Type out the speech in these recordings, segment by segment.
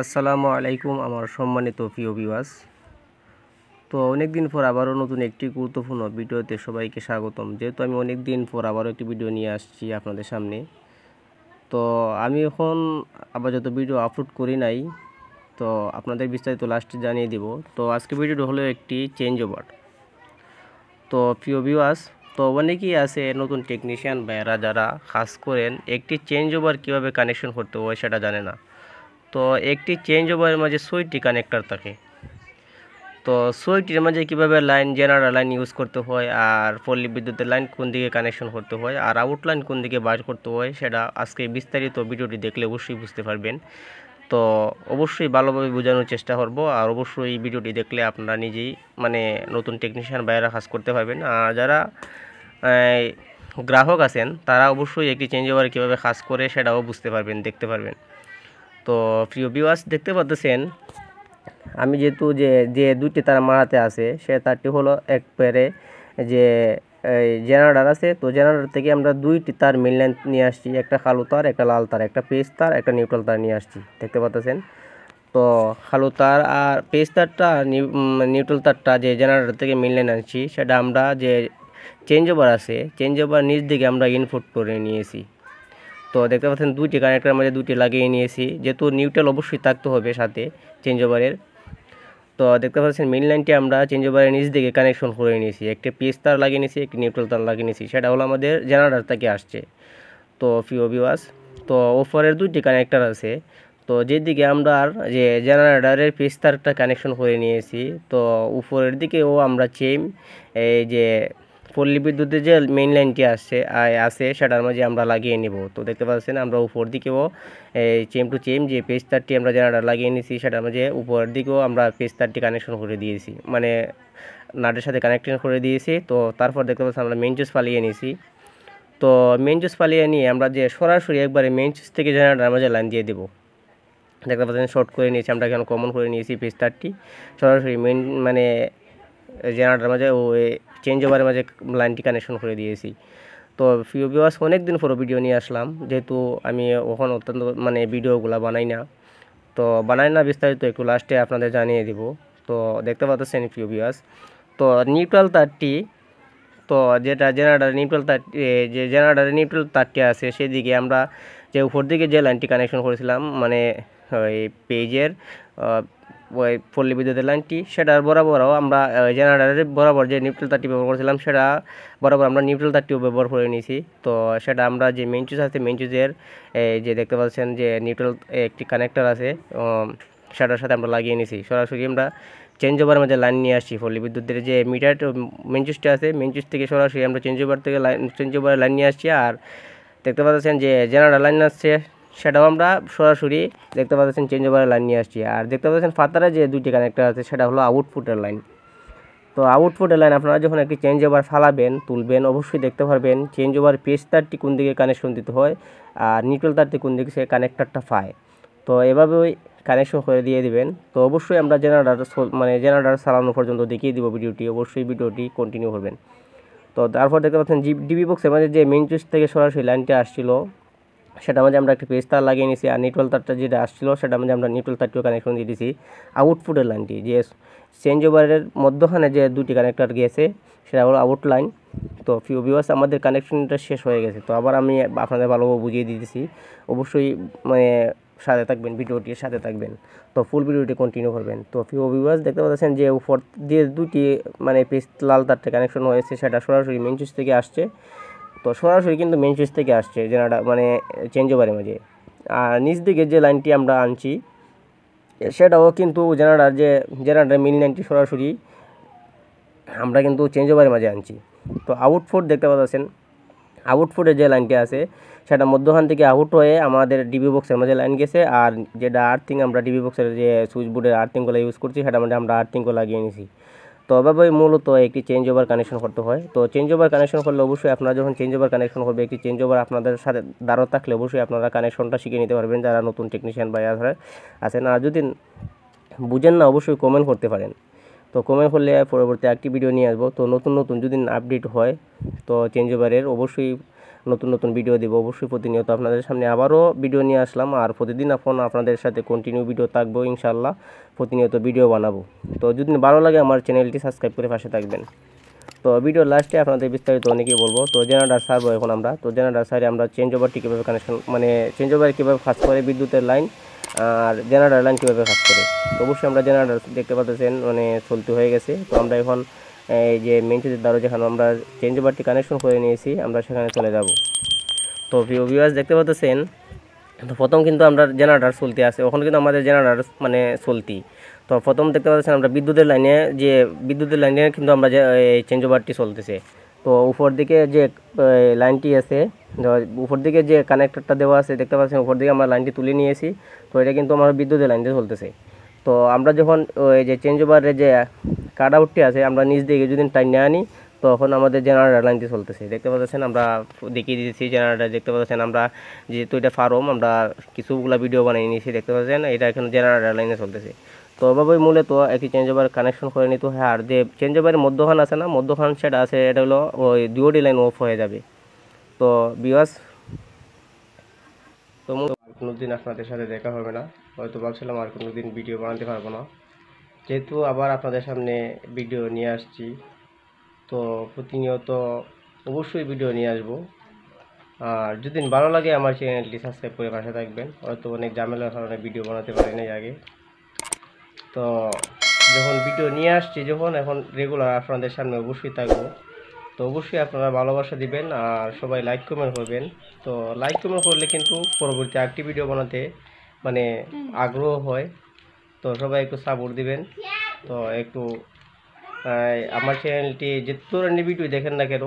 আসসালামু আলাইকুম আমার সম্মানিত প্রিয় ভিউয়ার্স। তো অনেক দিন পর আবারও নতুন একটি গুরুত্বপূর্ণ ভিডিওতে সবাইকে স্বাগতম। যেহেতু আমি অনেক দিন পর আবারও একটি ভিডিও নিয়ে আসছি আপনাদের সামনে, তো আমি এখন আপাতত ভিডিও আপলোড করি নাই, তো আপনাদের বিস্তারিত লাস্টে জানিয়ে দিব। তো আজকে ভিডিওটা হলো একটি চেঞ্জ ওভার। তো প্রিয় ভিউয়ার্স, তো অনেকেই আছে নতুন টেকনিশিয়ান ভাইয়েরা যারা কাজ করেন একটি চেঞ্জ ওভার কীভাবে কানেকশন করতে হয় সেটা জানে না। তো একটি চেঞ্জ ওভারের মাঝে 6টি কানেক্টর থাকে। তো সুইচটির মাঝে কীভাবে লাইন জেনারেল লাইন ইউজ করতে হয়, আর পল্লী বিদ্যুতের লাইন কোন দিকে কানেকশন করতে হয়, আর আউট লাইন কোন দিকে বাইর করতে হয় সেটা আজকে বিস্তারিত ভিডিওটি দেখলে অবশ্যই বুঝতে পারবেন। তো অবশ্যই ভালোভাবে বোঝানোর চেষ্টা করব, আর অবশ্যই এই ভিডিওটি দেখলে আপনারা নিজেই নতুন টেকনিশিয়ান বাইরে কাজ করতে পারবেন। আর যারা গ্রাহক আছেন তারা অবশ্যই একটি চেঞ্জ ওভার কীভাবে কাজ করে সেটাও বুঝতে পারবেন, দেখতে পারবেন। তো প্রিয় ভিউয়ার্স, দেখতে পাচ্ছেন আমি যেহেতু যে দুইটি তার মারাতে আছে সে তারটি হলো একবারে যে জেনারেটর আছে। তো জেনারেটর থেকে আমরা দুইটি তার মেইন লাইন নিয়ে আসছি, একটা কালো তার, একটা লাল তার, একটা পেজ তার, একটা নিউট্রাল তার নিয়ে আসছি, দেখতে পাচ্ছেন। তো কালো তার আর পেজ তারটা নিউট্রাল তারটা যে জেনারেটর থেকে মেইন লাইন আনছি সেটা আমরা যে চেঞ্জ ওভার আছে চেঞ্জ ওভার নিচ দিকে আমরা ইনপুট করে নিয়েছি। তো দেখতে পাচ্ছেন দুইটি কানেক্টরের মধ্যে দুইটি লাগিয়ে নিয়েছি, যেহেতু নিউট্রাল অবশ্যই থাকতে হবে সাথে চেঞ্জ ওভারের। তো দেখতে পাচ্ছেন মেইন লাইনটি আমরা চেঞ্জ ওভারের নিচ দিকে কানেকশন করে নিয়েছি, একটি পিএস তার লাগিয়ে নিয়েছি, একটি নিউট্রাল তার লাগিয়ে নিয়েছি, সেটা হলো আমাদের জেনারেটর থেকে আসছে। তো প্রিয় ভিউয়ার্স, তো ওপরের দুইটি কানেক্টর আছে, তো যেদিকে আমরা যে জেনারেটরের পিএস তারটা কানেকশন করে নিয়েছি, তো উপরের দিকেও আমরা এই যে পল্লী বিদ্যুতের যে মেইন লাইনটি আছে সেটার মাঝে আমরা লাগিয়ে নেব। তো দেখতে পাচ্ছেন আমরা উপর দিকেও চেম টু চেম যে পেজ তারটি আমরা জেনারেটর লাগিয়ে নিয়েছি সেটার মাঝে উপরের দিকেও আমরা পেজ তারটি কানেকশন করে দিয়েছি, নাটের সাথে কানেকশন করে দিয়েছি। তো তারপর দেখতে পাচ্ছি আমরা মেইন সুইচ ফালিয়ে নিয়েছি। তো মেইন সুইচ ফালিয়ে নিয়ে আমরা যে সরাসরি একবারে মেইন সুইচ থেকে জেনারেটর মাঝে লাইন দিয়ে দেবো। দেখতে পাচ্ছেন শর্ট করে নিয়েছি আমরা, কেন কমন করে নিয়েছি পেজ তারটি সরাসরি মেইন জেনারেটর মাঝে ও চেঞ্জ ওভারের মাঝে লাইনটি কানেকশন করে দিয়েছি। তো প্রিয় ভিউয়ার্স, অনেক দিন পর ভিডিও নিয়ে আসলাম, যেহেতু আমি ওখানে অত্যন্ত ভিডিওগুলো বানাই না, বিস্তারিত একটু লাস্টে আপনাদের জানিয়ে দিব। তো দেখতে পাচ্ছেন প্রিয় ভিউয়ার্স, তো নিউট্রাল তারটি, তো যেটা জেনারেটর নিউট্রাল তার যে জেনারেটরের নিউট্রাল তারটি আছে সেদিকে আমরা যে উপর দিকে যে লাইনটি কানেকশন করেছিলাম ওই পেজের ওই পল্লী বিদ্যুতের লাইনটি, সেটার বরাবরও আমরা জেনারেটরের বরাবর যে নিউট্রাল তারটি ব্যবহার করেছিলাম সেটা বরাবর আমরা নিউট্রাল তারটিও ব্যবহার করে নিয়েছি। তো সেটা আমরা যে মেইন সুইচ আছে মেইন সুইচের যে দেখতে পাচ্ছেন যে নিউট্রাল একটি কানেক্টর আছে সেটার সাথে আমরা লাগিয়ে নিয়েছি। সরাসরি আমরা চেঞ্জ ওভারের মধ্যে লাইন নিয়ে আসছি, পল্লী বিদ্যুতের যে মিটার মেইন সুইচটা আছে মেইন সুইচ থেকে সরাসরি আমরা চেঞ্জ ওভারে লাইন নিয়ে আসছি। আর দেখতে পাচ্ছেন যে জেনারেটর লাইন আসছে সেটাও আমরা সরাসরি দেখতে পাচ্ছেন চেঞ্জ ওভারের লাইন নিয়ে আসছি। আর দেখতে পাচ্ছেন ফাতারে যে দুইটি কানেক্টর আছে সেটা হলো আউটপুটের লাইন। তো আউটপুটের লাইন আপনারা যখন একটি চেঞ্জ ওভার ফালাবেন তুলবেন অবশ্যই দেখতে পারবেন চেঞ্জ ওভার পেজ তারটি কোন দিকে কানেকশন দিতে হয় আর নিউট্রাল তারটি কোন দিকে সে কানেক্টরটা পায়। তো এভাবেই কানেকশন করে দিয়ে দিবেন। তো অবশ্যই আমরা জেনারেটর চালানো পর্যন্ত দেখিয়ে দিব ভিডিওটি, অবশ্যই ভিডিওটি কন্টিনিউ করবেন। তো তারপর দেখতে পাচ্ছেন ডিবি বক্সের মাঝে যে মেইন সুইচ থেকে সরাসরি লাইনটা আসছিল সেটার মধ্যে আমরা একটা পেজ তার লাগিয়ে নিয়েছি, আর নিউট্রাল তারটা যেটা আসছিল সেটার মধ্যে আমরা নিউট্রাল তারটিও কানেকশন দিয়ে দিয়েছি। আউটপুটের লাইনটি যে চেঞ্জ ওভারের মধ্যখানে যে দুটি কানেক্টর গিয়েছে সেটা হলো আউট লাইন। তো প্রিয় ভিউয়ার্স, আমাদের কানেকশনটা শেষ হয়ে গেছে, তো আবার আমি আপনাদের ভালোভাবে বুঝিয়ে দিতেছি, অবশ্যই সাথে থাকবেন, ভিডিওটির সাথে থাকবেন। তো ফুল ভিডিওটি কন্টিনিউ করবেন। তো প্রিয় ভিউয়ার্স, দেখতে পাচ্ছেন যে উপর দিয়ে দুটি পেজ লাল তারটা কানেকশন হয়েছে সেটা সরাসরি মেইন সুইচ থেকে আসছে। তো সরাসরি কিন্তু মেইন সুইচ থেকে আসছে জেনারেটর চেঞ্জ ওভারের মাঝে। আর নিচ দিকে যে লাইনটি আমরা আনছি সেটাও কিন্তু জেনারেটর মেইন লাইনটি সরাসরি আমরা কিন্তু চেঞ্জ ওভারের মাঝে আনছি। তো আউটপুট দেখতে পাচ্ছেন, আউটপুটে যে লাইনটি আছে সেটা মধ্যখান থেকে আউট হয়ে আমাদের ডিবি বক্সের মাঝে লাইন গেছে, আর যেটা আর্থিং আমরা ডিবি বক্সের যে সুইচ বোর্ডের আর্থিংগুলো ইউজ করছি সেটার মধ্যে আমরা আর্থিংগুলো লাগিয়ে নিয়েছি। তো এভাবেই মূলত একটি চেঞ্জ ওভার কানেকশন করতে হয়। তো চেঞ্জ ওভার কানেকশন করলে অবশ্যই আপনারা যখন চেঞ্জ ওভার কানেকশন করবে একটি চেঞ্জ ওভার আপনাদের সাথে দাঁড়ো থাকলে অবশ্যই আপনারা কানেকশনটা শিখে নিতে পারবেন যারা নতুন টেকনিশিয়ান বা আছেন। আর যদি বুঝেন না অবশ্যই কমেন্ট করতে পারেন। তো কমেন্ট করলে পরবর্তী একটি ভিডিও নিয়ে আসবো। তো নতুন যদি আপডেট হয় তো চেঞ্জ ওভারের অবশ্যই নতুন নতুন ভিডিও দেবো অবশ্যই প্রতিনিয়ত আপনাদের সামনে আবারও ভিডিও নিয়ে আসলাম। আর প্রতিদিন আপনাদের সাথে কন্টিনিউ ভিডিও থাকবো ইনশাল্লাহ, প্রতিনিয়ত ভিডিও বানাবো। তো যদি ভালো লাগে আমার চ্যানেলটি সাবস্ক্রাইব করে পাশে থাকবেন। তো ভিডিও লাস্টে আপনাদের বিস্তারিত অনেকেই বলবো। তো জেনারেটর সারবো এখন আমরা। তো জেনারেটর সারে আমরা চেঞ্জ ওভারটি কীভাবে কানেকশন মানে চেঞ্জ ওভার কীভাবে কাজ করে বিদ্যুতের লাইন আর জেনারেটর লাইন কীভাবে কাজ করে। তো অবশ্যই আমরা জেনারেটর দেখতে পাচ্ছেন মানে চলতে হয়ে গেছে। তো আমরা এখন এই যে মেইন সুইচের দ্বারা যেখানে আমরা চেঞ্জ ওভারটি কানেকশন করে নিয়েছি আমরা সেখানে চলে যাব। তো ভিউয়ার্স দেখতে পাচ্ছেন, তো প্রথম কিন্তু আমরা জেনারেটর চলতে আছে, ওখানে কিন্তু আমাদের জেনারেটর মানে চলতি। তো প্রথম দেখতে পাচ্ছেন আমরা বিদ্যুতের লাইনে কিন্তু আমরা যে চেঞ্জ ওভারটি চলতেছে। তো উপর দিকে যে লাইনটি আছে, উপর দিকে যে কানেক্টরটা দেওয়া আছে দেখতে পাচ্ছেন, উপর দিকে আমরা লাইনটি তুলে নিয়েছি। তো এটা কিন্তু আমার বিদ্যুতের লাইনটি চলতেছে। তো আমরা যখন ওই যে চেঞ্জ ওভারের যে কাট আউটটি আছে আমরা নিচ দিকে যদি টাইনে আনি তখন আমাদের জেনারেটর লাইনটি চলতেছে। দেখতে পাচ্ছেন আমরা দেখিয়ে দিয়েছি জেনারেটর, দেখতে পাচ্ছেন আমরা যেহেতু এটা ফার্ম আমরা কিছুগুলো ভিডিও বানিয়ে নিয়েছি, দেখতে পাচ্ছেন এটা এখন জেনারেটর লাইনে চলতেছে। তো ওভাবেই মূলত একই চেঞ্জ ওভার কানেকশন করে নিতে হয়। আর যে চেঞ্জ ওভারের মধ্যখান আছে না, মধ্যখান সেটা আছে, এটা হলো ওই ডিওডি লাইন অফ হয়ে যাবে। তো ভিউয়ার্স, তো কোনো দিন আপনাদের সাথে দেখা হবে না, হয়তো ভাবছিলাম আর কোনো দিন ভিডিও বানাতে পারবো না, যেহেতু আবার আপনাদের সামনে ভিডিও নিয়ে আসছি। তো প্রতিনিয়ত অবশ্যই ভিডিও নিয়ে আসবো। আর যদি ভালো লাগে আমার চ্যানেলটি সাবস্ক্রাইব করে পাশে থাকবেন। হয়তো অনেক ঝামেলার কারণে ভিডিও বানাতে পারি নাই আগে। তো যখন ভিডিও নিয়ে আসছি, যখন এখন রেগুলার আপনাদের সামনে অবশ্যই থাকবো। তো অবশ্যই আপনারা ভালোবাসা দিবেন আর সবাই লাইক কমেন্ট করবেন। তো লাইক কমেন্ট করলে কিন্তু পরবর্তী আরেকটি ভিডিও বানাতে মানে আগ্রহ হয়। তো সবাই একটু সাপোর্ট দিবেন। তো একটু আমার চ্যানেলটি যে ধরনের ভিডিও দেখেন না কেন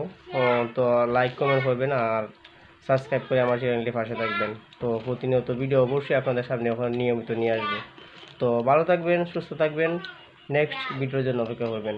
তো লাইক কমেন্ট করবেন আর সাবস্ক্রাইব করে আমার চ্যানেলটি পাশে থাকবেন। তো প্রতিনিয়ত ভিডিও অবশ্যই আপনাদের সামনে ওখানে নিয়মিত নিয়ে আসবো। তো ভালো থাকবেন, সুস্থ থাকবেন, নেক্সট ভিডিওর জন্য অপেক্ষা করবেন।